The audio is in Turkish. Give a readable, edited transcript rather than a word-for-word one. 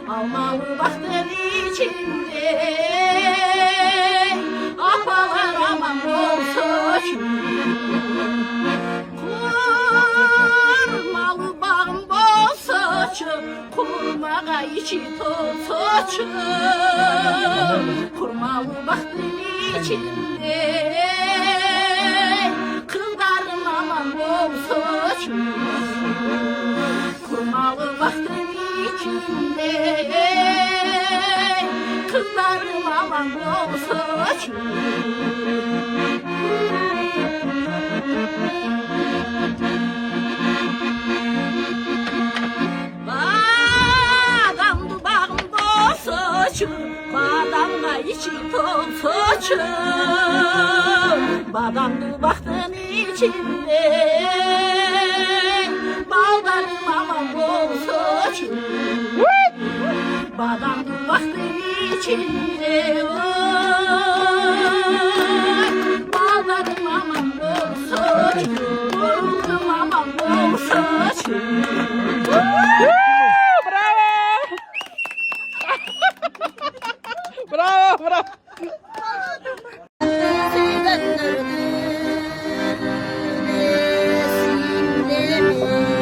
Almalı baktın içinde apalar aman olsa kurmalı bağım bol saçı kurmağa içi toz saçı kurmalı baktın içinde kızlarım aman bol saçı kurmalı baktın içinde kızlarım aman bol saçı badamdı bağım bol saçı badamla içi toz saçı badamdı baktın içinde baldarım aman bol saçı badamdı baktın içinde baldarım aman bol saçı baldarım aman bol saçı. Bravo, bravo. Resimlerim